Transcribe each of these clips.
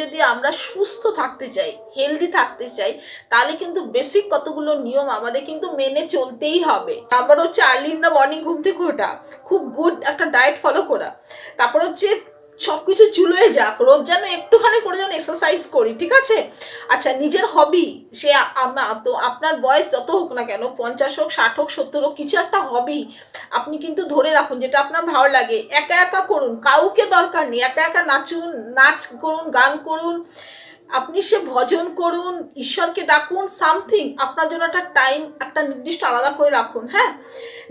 যদি আমরা সুস্থ থাকতে চাই, হেলদি থাকতে চাই, তাহলে কিন্তু বেসিক কতগুলো নিয়ম আমাদের কিন্তু মেনে চলতেই হবে। নাম্বার হচ্ছে আর্লি ইন দ্য মর্নিং ঘুম থেকে ওঠা, খুব গুড একটা ডায়েট ফলো করা। তারপর হচ্ছে সবকিছু চুলোয় যাক, রোজ যেন একটুখানি করে যেন এক্সারসাইজ করি, ঠিক আছে। আচ্ছা, নিজের হবি, সে তো আপনার বয়স যত হোক না কেন, 50 হোক, 60 হোক, 70 হোক, কিছু একটা হবি আপনি কিন্তু ধরে রাখুন যেটা আপনার ভালো লাগে। একা একা করুন, কাউকে দরকার নেই, একা একা নাচুন, নাচ করুন, গান করুন, আপনি সে ভজন করুন, ঈশ্বরকে ডাকুন, সামথিং আপনার জন্য একটা টাইম একটা নির্দিষ্ট আলাদা করে রাখুন। হ্যাঁ,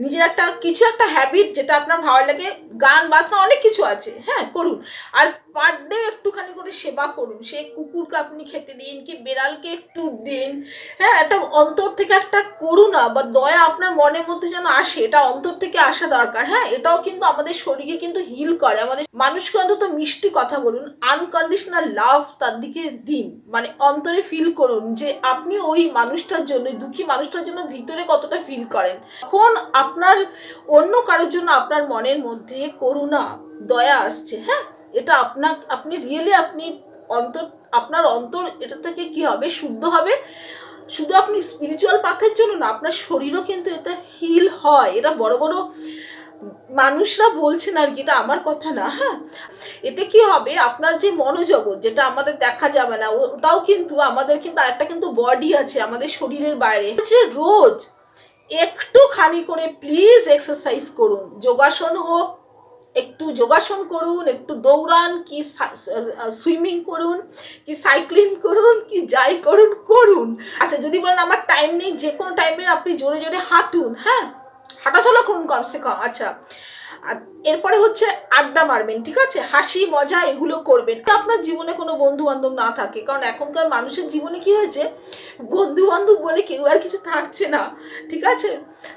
নিজের একটা কিছু একটা হ্যাবিট যেটা আপনার ভালো লাগে, গান বাজনা অনেক কিছু আছে, হ্যাঁ করুন। আর পার ডে একটুখানি করে সেবা করুন, সে কুকুরকে আপনি খেতে দিন কি বেড়ালকে একটু দিন। হ্যাঁ, একটা অন্তর থেকে একটা করুণা বা দয়া আপনার মনের মধ্যে যেন আসে, এটা অন্তর থেকে আসা দরকার। হ্যাঁ, এটাও কিন্তু আমাদের শরীরকে কিন্তু হিল করে। আমাদের মানুষকে অন্তত মিষ্টি কথা বলুন, আনকন্ডিশনাল লাভ তার দিকে দিন, মানে অন্তরে ফিল করুন যে আপনি ওই মানুষটার জন্য, দুঃখী মানুষটার জন্য ভিতরে কতটা ফিল করেন। তখন আপনার অন্য কারোর জন্য আপনার মনের মধ্যে করুণা, দয়া আসছে। হ্যাঁ, এটা আপনি রিয়েলি আপনি আপনার অন্তর এটা থেকে কি হবে, শুদ্ধ হবে। শুধু আপনি স্পিরিচুয়াল পাথের জন্য না, আপনার শরীরও কিন্তু এটা হিল হয়। এটা বড় বড় মানুষরা বলছেন আর কি, এটা আমার কথা না। হ্যাঁ, এতে কি হবে, আপনার যে মনোজগৎ যেটা আমাদের দেখা যাবে না, ওটাও কিন্তু আমাদের কিন্তু একটা কিন্তু বডি আছে আমাদের শরীরের বাইরে, যে রোজ একটুখানি করে প্লিজ এক্সারসাইজ করুন। যোগাসন হোক, একটু যোগাসন করুন, একটু দৌড়ান, কি সুইমিং করুন, কি সাইক্লিং করুন, কি যাই করুন করুন। আচ্ছা, যদি বলেন আমার টাইম নেই, যে কোনো টাইমে আপনি জোরে জোরে হাঁটুন। হ্যাঁ, হাঁটাচলা করুন কমসে কম। আচ্ছা, এরপরে হচ্ছে আড্ডা মারবেন, ঠিক আছে, হাসি মজা এগুলো করবেন। আপনার জীবনে কোনো বন্ধু বান্ধব না থাকে, কারণ এখনকার মানুষের জীবনে কি হয়েছে, বন্ধু বান্ধব বলে কেউ আর কিছু থাকছে না, ঠিক আছে।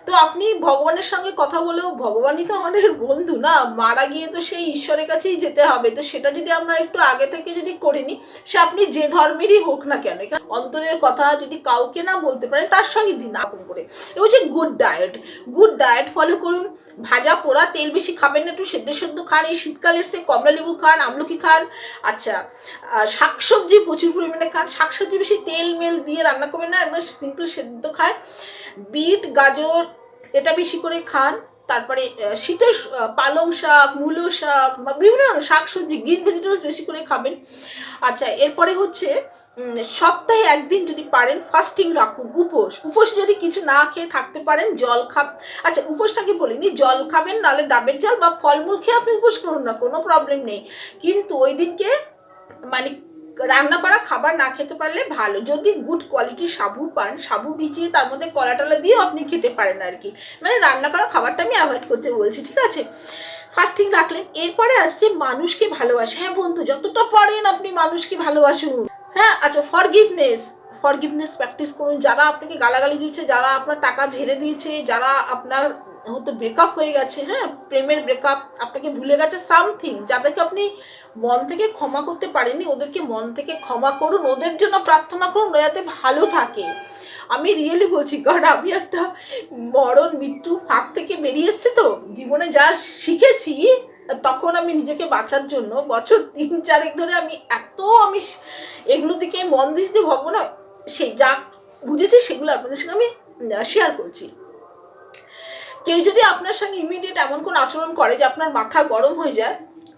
তো আপনি ভগবানের সঙ্গে কথা বলেও, ভগবানই তো আমাদের বন্ধু না, মারা গিয়ে তো সেই ঈশ্বরের কাছেই যেতে হবে। তো সেটা যদি আমরা একটু আগে থেকে যদি করে নিই, সে আপনি যে ধর্মেরই হোক না কেন, অন্তরের কথা যদি কাউকে না বলতে পারেন, তার সঙ্গে দিন আপন করে। এবার হচ্ছে গুড ডায়েট ফলো করুন। ভাজা পোড়া তেল বেশি খাবেন না, একটু সেদ্ধ সেদ্ধ খান। এই শীতকালে এসে কমলা লেবু খান, আমলকি খান। আচ্ছা, শাকসবজি প্রচুর পরিমাণে খান, শাকসবজি বেশি তেল মেল দিয়ে রান্না করবেন না, একবার সিম্পল সেদ্ধ খান। বিট গাজর এটা বেশি করে খান। তারপরে শীতের পালং শাক, মূলো শাক বা বিভিন্ন ধরনের শাকসবজি, গ্রিন ভেজিটেবলস বেশি করে খাবেন। আচ্ছা, এরপরে হচ্ছে সপ্তাহে একদিন যদি পারেন ফাস্টিং রাখুন, উপোস যদি কিছু না খেয়ে থাকতে পারেন, জল আচ্ছা, উপোসটাকে বলিনি, জল খাবেন, নাহলে ডাবের জল বা ফলমূল খেয়ে আপনি উপোস করুন না, কোনো প্রবলেম নেই। কিন্তু ওই দিনকে মানে রান্না করা খাবার না খেতে পারলে ভালো। যদি গুড কোয়ালিটির সাবু পান, সাবু ভিজিয়ে তার মধ্যে কলা টলা দিয়েও আপনি খেতে পারেন আর কি, মানে রান্না করা খাবারটা আমি অ্যাভয়েড করতে বলছি, ঠিক আছে। ফাস্টিং রাখলেন। এরপরে আসছে মানুষকে ভালোবাসা। হ্যাঁ বন্ধু, যতটা পারেন আপনি মানুষকে ভালোবাসুন। হ্যাঁ, আচ্ছা, ফরগিভনেস প্র্যাকটিস করুন। যারা আপনাকে গালাগালি দিয়েছে, যারা আপনার টাকা ঝেড়ে দিয়েছে, যারা আপনার হয়তো ব্রেকআপ হয়ে গেছে, হ্যাঁ প্রেমের ব্রেকআপ, আপনাকে ভুলে গেছে, সামথিং, যাদেরকে আপনি মন থেকে ক্ষমা করতে পারেননি, ওদেরকে মন থেকে ক্ষমা করুন, ওদের জন্য প্রার্থনা করুন, ওরা যাতে ভালো থাকে। আমি রিয়েলি বলছি, কারণ আমি একটা মরণ মৃত্যু ফাঁক থেকে বেরিয়ে এসছি, তো জীবনে যা শিখেছি, তখন আমি নিজেকে বাঁচার জন্য বছর 3-4 ধরে আমি এগুলো দিকে মন দিয়েছি, ভগবান সেই যা বুঝেছি সেগুলো আপনাদের সঙ্গে আমি শেয়ার করছি। কেউ যদি আপনার সঙ্গে ইমিডিয়েট এমন কোনো আচরণ করে যে আপনার মাথা গরম হয়ে যায়,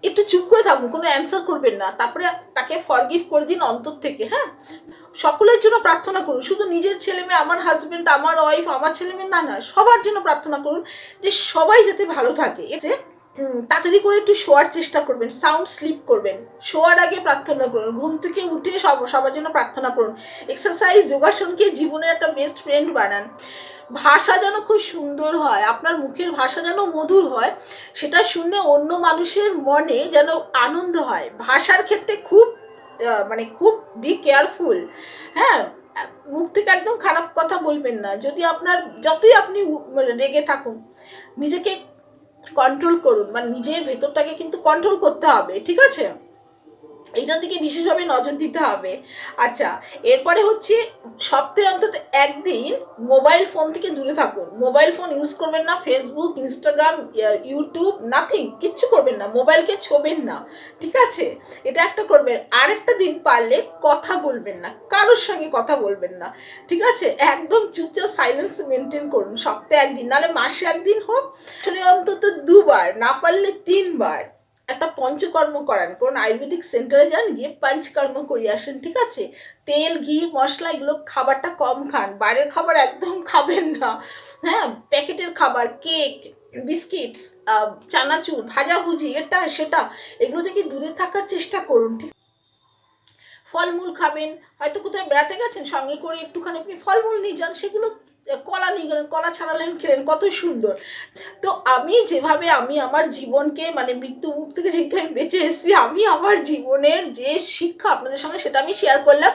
একটু চুপ করে থাকুন, কোনো অ্যান্সার করবেন না, তারপরে তাকে ফরগিভ করে দিন অন্তর থেকে। হ্যাঁ, সকলের জন্য প্রার্থনা করুন, শুধু নিজের ছেলে মেয়ে, আমার হাজবেন্ড, আমার ওয়াইফ, আমার ছেলে মেয়ে না, সবার জন্য প্রার্থনা করুন যে সবাই যাতে ভালো থাকে। তাড়াতাড়ি করে একটু শোয়ার চেষ্টা করবেন, সাউন্ড স্লিপ করবেন, শোয়ার আগে প্রার্থনা করুন, ঘুম থেকে উঠে সবার জন্য প্রার্থনা করুন। এক্সারসাইজ, যোগাসনকে জীবনের একটা বেস্ট ফ্রেন্ড বানান। ভাষা যেন খুব সুন্দর হয়, আপনার মুখের ভাষা যেন মধুর হয়, সেটা শুনে অন্য মানুষের মনে যেন আনন্দ হয়। ভাষার ক্ষেত্রে খুব বি কেয়ারফুল। হ্যাঁ, মুখ থেকে একদম খারাপ কথা বলবেন না। যতই আপনি রেগে থাকুন, নিজেকে কন্ট্রোল করুন, মানে নিজের ভেতরটাকে কিন্তু কন্ট্রোল করতে হবে, ঠিক আছে। এইটার দিকে বিশেষভাবে নজর দিতে হবে। আচ্ছা, এরপরে হচ্ছে সপ্তাহে অন্তত একদিন মোবাইল ফোন থেকে দূরে থাকুন। মোবাইল ফোন ইউজ করবেন না, ফেসবুক, ইনস্টাগ্রাম, ইউটিউব, নাথিং, কিচ্ছু করবেন না, মোবাইলকে ছোবেন না, ঠিক আছে? এটা একটা করবেন। আরেকটা দিন পারলে কথা বলবেন না, কারোর সঙ্গে কথা বলবেন না, ঠিক আছে? একদম চুপচাপ সাইলেন্স মেনটেন করুন সপ্তাহে একদিন, নাহলে মাসে একদিন হোক, আসলে অন্তত 2 বার, না পারলে 3 বার একটা পঞ্চকর্ম করান। কোন আয়ুর্বেদিক সেন্টারে যান, গিয়ে পঞ্চকর্ম করিয়ে আসেন, ঠিক আছে? তেল, ঘি, মশলা এগুলো খাবারটা কম খান, বাইরের খাবার একদম খাবেন না। হ্যাঁ, প্যাকেটের খাবার, কেক, বিস্কিটস, চানাচুর, ভাজাভুজি, এটা সেটা, এগুলো থেকে দূরে থাকার চেষ্টা করুন, ঠিক? ফলমূল খাবেন, হয়তো কোথাও বেড়াতে গেছেন, সঙ্গে করে একটুখানি আপনি ফলমূল নিয়ে যান, সেগুলো কলা নিয়ে গেলেন, কলা ছাড়ালেন, খেলেন, কত সুন্দর। তো আমি যেভাবে আমি আমার জীবনকে মানে মৃত্যু মুখ থেকে যেহেতু আমি বেঁচে এসেছি, আমি আমার জীবনের যে শিক্ষা আপনাদের সঙ্গে সেটা আমি শেয়ার করলাম।